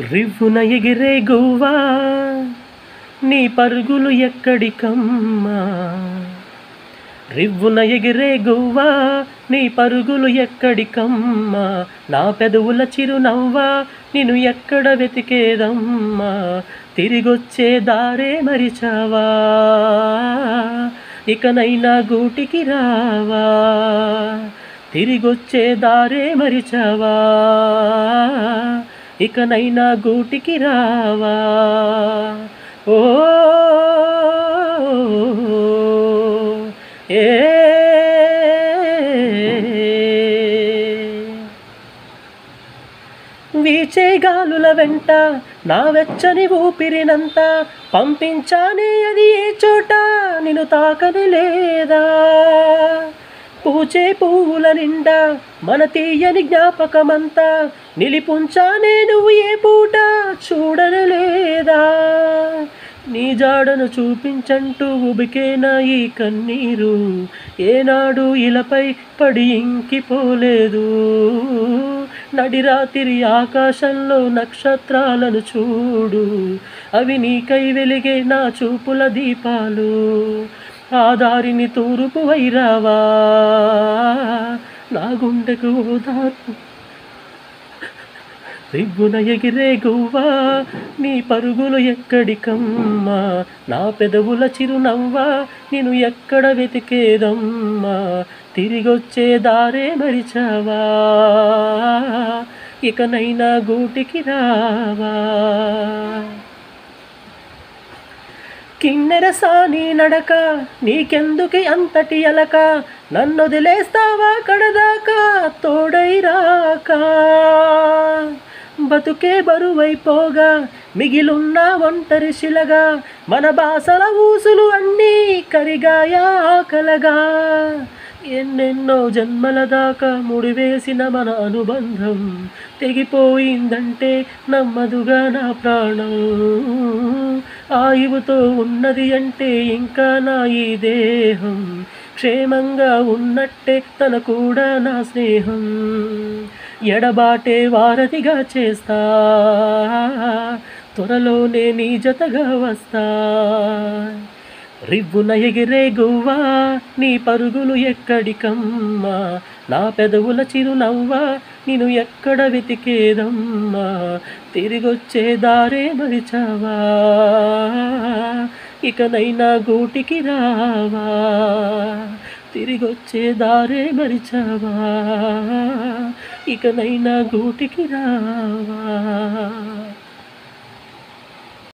రివ్వున ఎగిరే గువ్వా నీ పరుగులు ఎక్కడికమ్మా. రివ్వున ఎగిరే గువ్వా నీ పరుగులు ఎక్కడికమ్మా. నా పెదవుల చిరునవ్వా నిన్ను ఎక్కడ వెతికేదమ్మా. తిరిగొచ్చే దారే మరిచావా, ఇకనైనా గూటికి రావా. తిరిగొచ్చే దారే మరిచావా, ఇకనైనా గూటికి రావా. ఓ ఏ వీచే గాలుల వెంట నా వెచ్చని ఊపిరినంత పంపించానే, అది ఏ చోట నిన్ను తాకని లేదా. పూచే పువ్వుల నిండా మన తీయని జ్ఞాపకమంతా నిలిపుంచానే, నువ్వు ఏ పూట చూడనలేదా. నీ జాడను చూపించంటూ ఉబికేనా ఈ కన్నీరు, ఏనాడు ఇలపై పడి ఇంకిపోలేదు. నడిరాత్రి ఆకాశంలో నక్షత్రాలను చూడు, అవి నీకై వెలిగే నా చూపుల దీపాలు. ఆ దారిని తూర్పు వైరావా, నా గుండెకు ఓదార్పు. రివ్వున ఎగిరే గువ్వా నీ పరుగులు ఎక్కడికమ్మా. నా పెదవుల చిరునవ్వా నిన్ను ఎక్కడ వెతికేదమ్మా. తిరిగొచ్చే దారే మరిచావా, ఇకనైనా గూటికి రావా. కిన్నెర సాని నడక నీకెందుకి అంతటి అలక, నన్నొదిలేస్తావా కడదాకా తోడై రాక. బతుకే బరువైపోగా మిగిలున్న ఒంటరి శిలగా, మన బాసల ఊసులు అన్నీ కరిగాయా ఆకలగా. ఎన్నెన్నో జన్మల దాకా ముడివేసిన మన అనుబంధం తెగిపోయిందంటే నమ్మదుగా నా ప్రాణం. ఆయువుతో ఉన్నది అంటే ఇంకా నా ఈ దేహం, క్షేమంగా ఉన్నట్టే తన కూడా నా స్నేహం. ఎడబాటే వారధిగా చేస్తా, త్వరలోనే నీ జతగా వస్తా. రివ్వున ఎగిరే గువ్వా నీ పరుగులు ఎక్కడికమ్మా. నా పెదవుల చిరునవ్వా నిన్ను ఎక్కడ వెతికేదమ్మా. తిరిగొచ్చే దారే మరిచావా, ఇకనైనా గూటికి రావా. తిరిగొచ్చే దారే మరిచావా, ఇకనైనా గూటికి రావా.